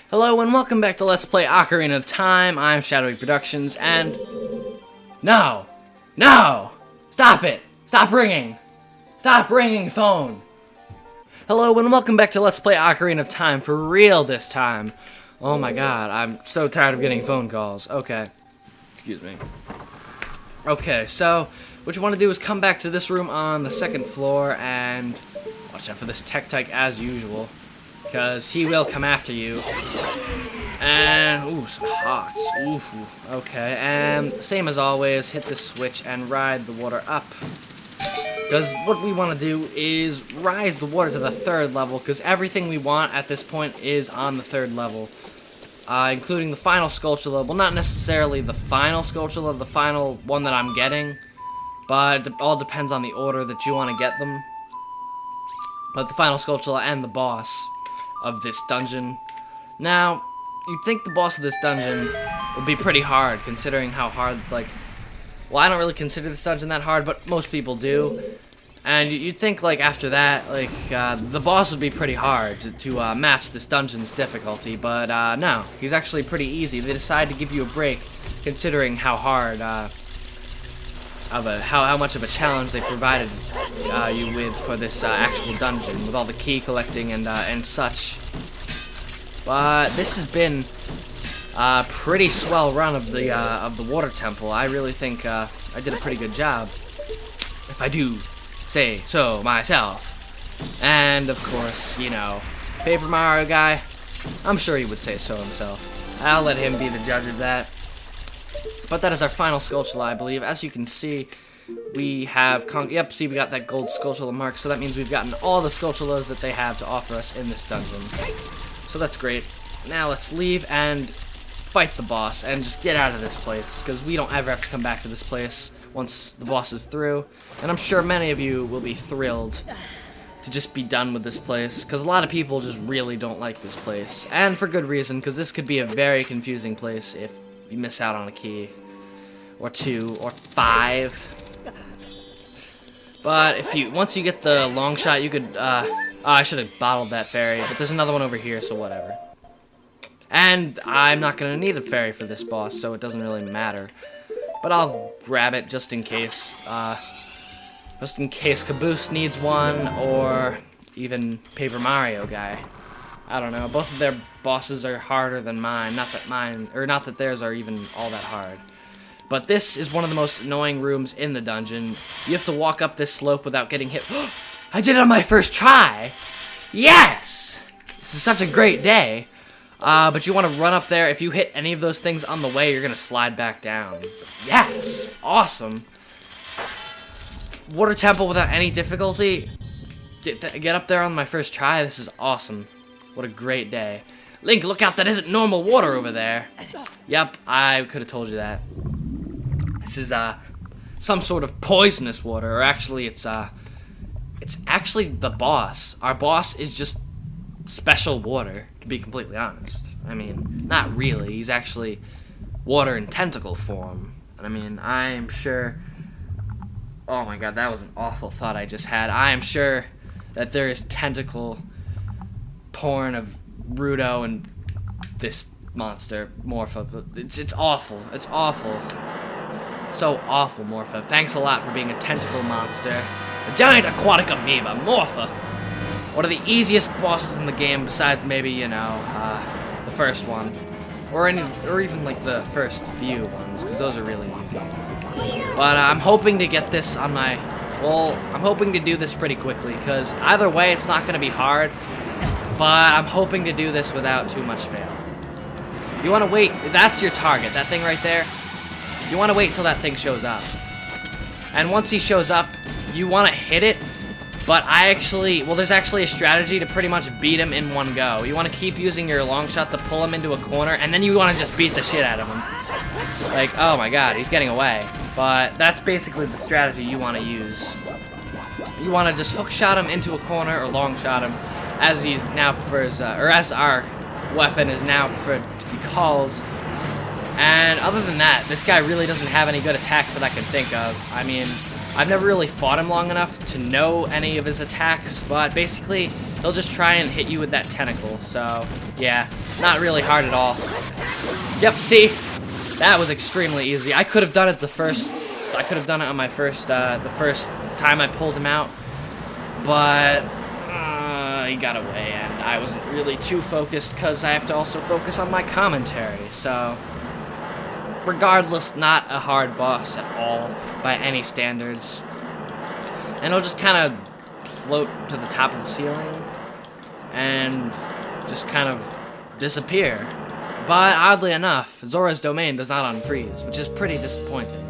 Hello and welcome back to Let's Play Ocarina of Time. I'm Shadowy Productions and... No! No! Stop it! Stop ringing! Stop ringing phone! Hello and welcome back to Let's Play Ocarina of Time, for real this time. Oh my god, I'm so tired of getting phone calls. Okay. Excuse me. Okay, so what you want to do is come back to this room on the second floor and watch out for this tech as usual, because he will come after you. And, ooh, some hearts. Ooh, okay, and same as always, hit this switch and ride the water up. Because what we want to do is rise the water to the third level, because everything we want at this point is on the third level. Including the final sculpture level. Not necessarily the final sculpture level, the final one that I'm getting, but it all depends on the order that you want to get them. But the final sculpture and the boss of this dungeon. Now, you'd think the boss of this dungeon would be pretty hard, considering how hard, like... Well, I don't really consider this dungeon that hard, but most people do. And you'd think, like, after that, like, the boss would be pretty hard to match this dungeon's difficulty, but, no. He's actually pretty easy. They decided to give you a break, considering how hard, how much of a challenge they provided you with for this actual dungeon, with all the key collecting and such. But this has been a pretty swell run of the water temple. I really think I did a pretty good job, if I do say so myself. And of course, you know, PaperMarioGuy, I'm sure he would say so himself. I'll let him be the judge of that. But that is our final sculpture, I believe. As you can see, we have yep, see, we got that gold sculpture mark, so that means we've gotten all the sculptures that they have to offer us in this dungeon. So that's great. Now let's leave and fight the boss and just get out of this place, because we don't ever have to come back to this place once the boss is through. And I'm sure many of you will be thrilled to just be done with this place, because a lot of people just really don't like this place. And for good reason, because this could be a very confusing place if you miss out on a key, or 2, or 5. But if once you get the long shot, you could, I should have bottled that fairy, but there's another one over here, so whatever. And I'm not going to need a fairy for this boss, so it doesn't really matter. But I'll grab it just in case Caboose needs one, or even PaperMarioGuy. I don't know, both of their bosses are harder than mine, not that theirs are even all that hard. But this is one of the most annoying rooms in the dungeon. You have to walk up this slope without getting hit. I did it on my first try! Yes! This is such a great day. But you want to run up there. If you hit any of those things on the way, you're going to slide back down. Yes! Awesome. Water temple without any difficulty. Get up there on my first try. This is awesome. What a great day. Link, look out. That isn't normal water over there. Yep, I could have told you that. This is, some sort of poisonous water. Or actually, it's actually the boss. Our boss is just special water, to be completely honest. I mean, not really. He's actually water in tentacle form. And I mean, I'm sure... Oh my god, that was an awful thought I just had. I am sure that there is tentacle porn of Rudo and this monster, MOARpha. It's awful. It's awful. It's so awful, MOARpha. Thanks a lot for being a tentacle monster. A giant aquatic amoeba, MOARpha. One of the easiest bosses in the game, besides maybe, you know, the first one. Or even, like, the first few ones, because those are really easy. But I'm hoping to get this on my... Well, I'm hoping to do this pretty quickly, because either way, it's not going to be hard. But I'm hoping to do this without too much fail. You want to wait... That's your target, that thing right there. You want to wait until that thing shows up. And once he shows up, you want to hit it. But there's actually a strategy to pretty much beat him in one go. You want to keep using your long shot to pull him into a corner, and then you want to just beat the shit out of him. Like, oh my god, he's getting away. But that's basically the strategy you want to use. You want to just hook shot him into a corner, or long shot him, as he's now prefers, or as our weapon is now preferred to be called. And other than that, this guy really doesn't have any good attacks that I can think of. I mean, I've never really fought him long enough to know any of his attacks, but basically, he'll just try and hit you with that tentacle. So, yeah, not really hard at all. Yep, see? That was extremely easy. I could have done it I could have done it on my first, the first time I pulled him out. But, he got away, and I wasn't really too focused because I have to also focus on my commentary. So, regardless, not a hard boss at all by any standards. And he'll just kind of float to the top of the ceiling and just kind of disappear. But oddly enough, Zora's Domain does not unfreeze, which is pretty disappointing,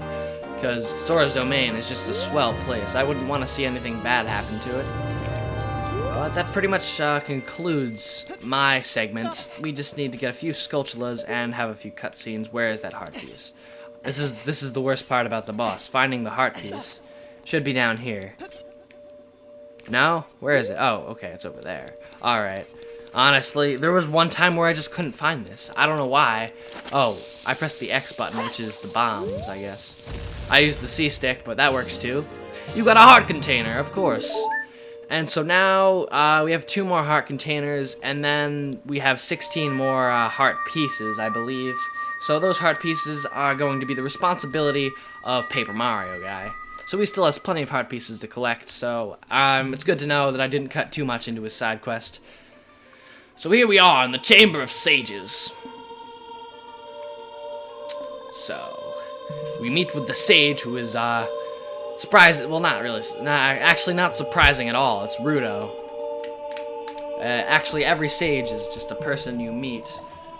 because Zora's Domain is just a swell place. I wouldn't want to see anything bad happen to it. But that pretty much concludes my segment. We just need to get a few Skulltulas and have a few cutscenes. Where is that heart piece? This is the worst part about the boss, finding the heart piece. Should be down here. No? Where is it? Oh, okay, it's over there. Alright. Honestly, there was one time where I just couldn't find this. I don't know why. Oh, I pressed the X button, which is the bombs, I guess. I used the C stick, but that works too. You got a heart container, of course. And so now, we have 2 more heart containers, and then we have 16 more heart pieces, I believe. So those heart pieces are going to be the responsibility of PaperMarioGuy. So he still has plenty of heart pieces to collect, so it's good to know that I didn't cut too much into his side quest. So here we are in the Chamber of Sages. So, we meet with the sage who is, surprising. Well, not really. Actually, not surprising at all. It's Ruto. Actually, every sage is just a person you meet.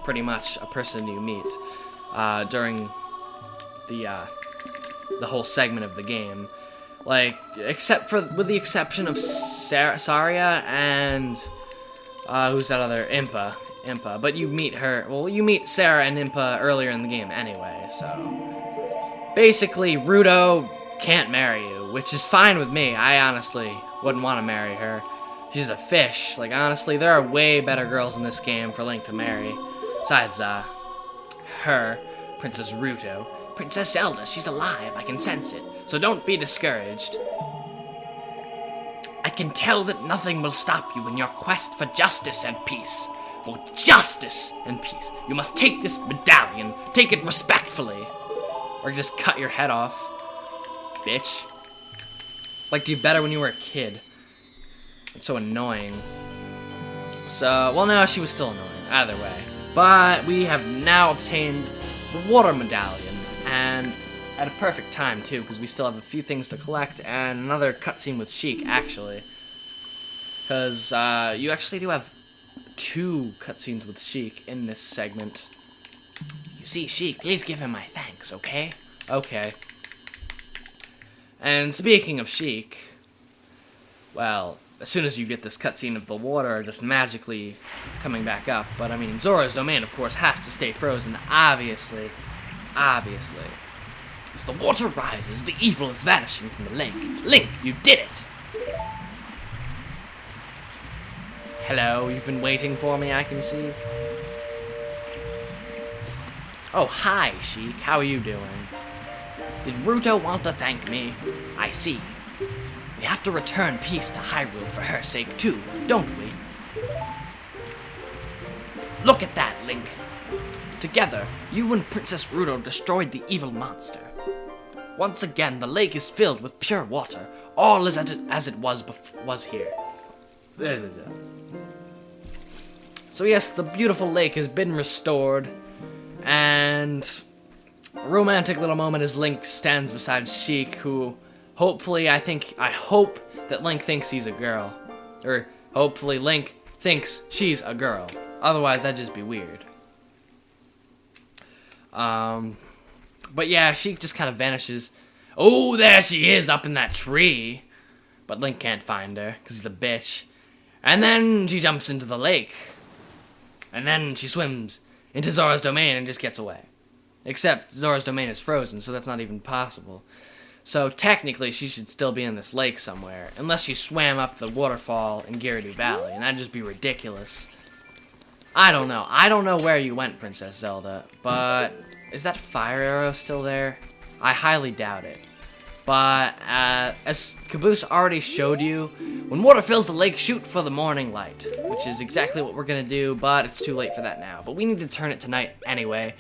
Pretty much a person you meet during the whole segment of the game. Like, with the exception of Saria and who's that other? Impa. But you meet her. Well, you meet Sarah and Impa earlier in the game anyway. So basically, Ruto can't marry you, which is fine with me. I honestly wouldn't want to marry her. She's a fish. Like, honestly, there are way better girls in this game for Link to marry. Besides, her, Princess Ruto. Princess Zelda, she's alive. I can sense it. So don't be discouraged. I can tell that nothing will stop you in your quest for justice and peace. For justice and peace. You must take this medallion. Take it respectfully. Or just cut your head off. Bitch. Liked you better when you were a kid. It's so annoying. So, well, no, she was still annoying. Either way. But we have now obtained the water medallion. And at a perfect time, too, because we still have a few things to collect and another cutscene with Sheik, actually. Because you actually do have 2 cutscenes with Sheik in this segment. You see Sheik, please give him my thanks, okay? Okay. And speaking of Sheik, well, as soon as you get this cutscene of the water just magically coming back up, but I mean, Zora's Domain, of course, has to stay frozen, obviously. Obviously. As the water rises, the evil is vanishing from the lake. Link, you did it! Hello, you've been waiting for me, I can see. Oh, hi, Sheik. How are you doing? Did Ruto want to thank me? I see. We have to return peace to Hyrule for her sake, too, don't we? Look at that, Link. Together, you and Princess Ruto destroyed the evil monster. Once again, the lake is filled with pure water. All is as it was here. So yes, the beautiful lake has been restored, and a romantic little moment as Link stands beside Sheik, who hopefully I hope that Link thinks he's a girl. Or hopefully Link thinks she's a girl. Otherwise, that'd just be weird. But yeah, Sheik just kind of vanishes. Oh, there she is up in that tree. But Link can't find her, because he's a bitch. And then she jumps into the lake. And then she swims into Zora's Domain and just gets away. Except Zora's Domain is frozen, so that's not even possible. So technically, she should still be in this lake somewhere. Unless she swam up the waterfall in Gerudo Valley, and that'd just be ridiculous. I don't know. I don't know where you went, Princess Zelda, but is that fire arrow still there? I highly doubt it. But as Caboose already showed you, when water fills the lake, shoot for the morning light, which is exactly what we're going to do, but it's too late for that now. But we need to turn it to night anyway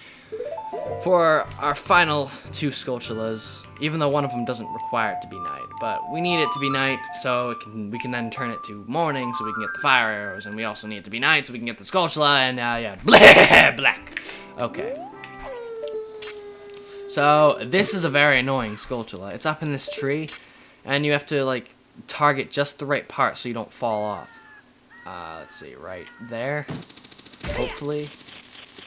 for our final 2 Skulltulas, even though one of them doesn't require it to be night. But we need it to be night so we can then turn it to morning so we can get the fire arrows, and we also need it to be night so we can get the Skulltula, and yeah, black. Okay. So, this is a very annoying Skulltula. It's up in this tree, and you have to, like, target just the right part so you don't fall off. Let's see, right there, hopefully.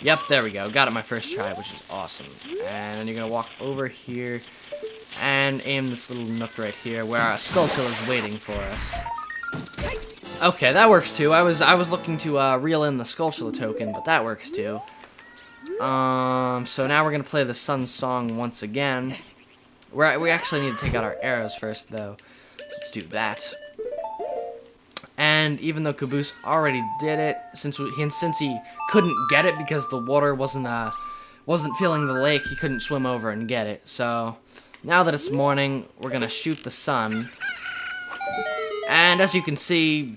Yep, there we go. Got it my first try, which is awesome. And then you're going to walk over here and aim this little nook right here where our Skulltula is waiting for us. Okay, that works too. I was looking to reel in the Skulltula token, but that works too. So now we're gonna play the Sun Song once again. We actually need to take out our arrows first, though. Let's do that. And even though Caboose already did it, since he couldn't get it because the water wasn't filling the lake, he couldn't swim over and get it. So now that it's morning, we're gonna shoot the sun. And as you can see,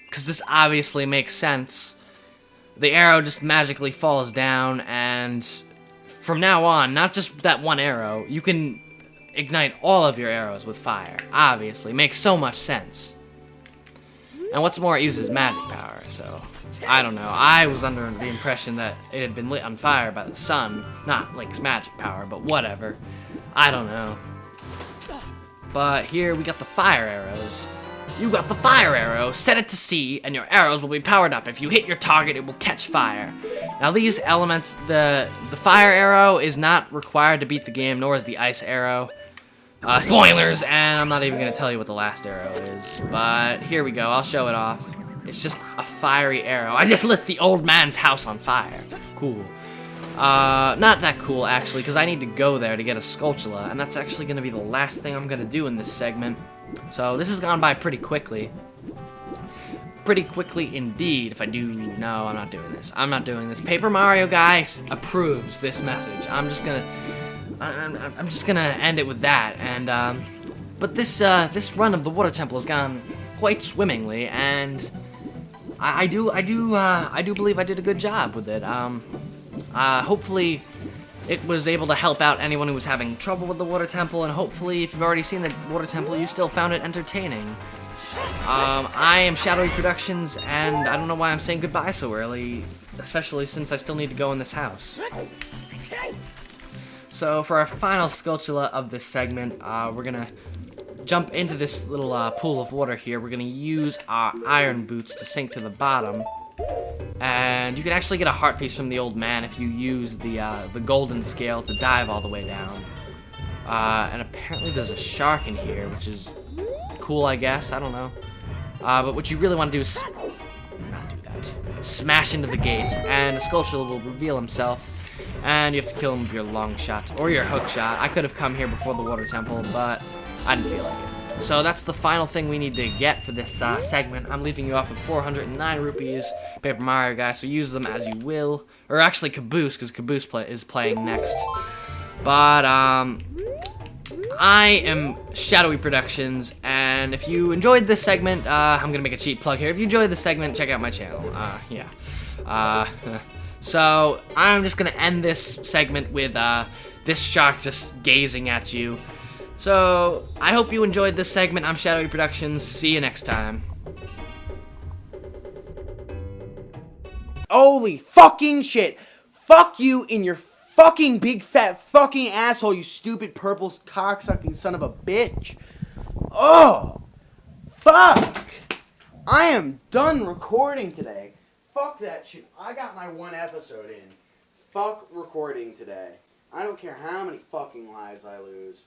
because this obviously makes sense, the arrow just magically falls down, and from now on, not just that one arrow, you can ignite all of your arrows with fire. Obviously, makes so much sense. And what's more, it uses magic power, so I don't know. I was under the impression that it had been lit on fire by the sun, not Link's magic power, but whatever. I don't know. But here we got the fire arrows. You got the fire arrow, set it to C, and your arrows will be powered up. If you hit your target, it will catch fire. Now these elements, the fire arrow is not required to beat the game, nor is the ice arrow. Spoilers, and I'm not even going to tell you what the last arrow is. But here we go, I'll show it off. It's just a fiery arrow. I just lit the old man's house on fire. Cool. Not that cool, actually, because I need to go there to get a Skulltula, and that's actually going to be the last thing I'm going to do in this segment. So this has gone by pretty quickly. Pretty quickly indeed, if I do... No, I'm not doing this. I'm not doing this. PaperMarioGuy approves this message. I'm just gonna end it with that. And, but this run of the Water Temple has gone quite swimmingly, and I do believe I did a good job with it. Hopefully it was able to help out anyone who was having trouble with the Water Temple, and hopefully, if you've already seen the Water Temple, you still found it entertaining. I am Shadowy Productions, and I don't know why I'm saying goodbye so early, especially since I still need to go in this house. So, for our final Skulltula of this segment, we're gonna jump into this little pool of water here. We're gonna use our iron boots to sink to the bottom. And you can actually get a heart piece from the old man if you use the golden scale to dive all the way down. And apparently there's a shark in here, which is cool, I guess. I don't know. But what you really want to do is not do that. Smash into the gate, and the Skulltula will reveal himself. And you have to kill him with your long shot or your hook shot. I could have come here before the Water Temple, but I didn't feel like it. So that's the final thing we need to get for this segment. I'm leaving you off with 409 rupees, PaperMarioGuy, so use them as you will. Or actually Caboose, because Caboose is playing next. But, I am Shadowy Productions, and if you enjoyed this segment, I'm gonna make a cheap plug here. If you enjoyed this segment, check out my channel. Yeah. So, I'm just gonna end this segment with, this shark just gazing at you. So, I hope you enjoyed this segment. I'm Shadowy Productions. See you next time. Holy fucking shit. Fuck you in your fucking big fat fucking asshole, you stupid purple cocksucking son of a bitch. Oh, fuck. I am done recording today. Fuck that shit. I got my one episode in. Fuck recording today. I don't care how many fucking lives I lose.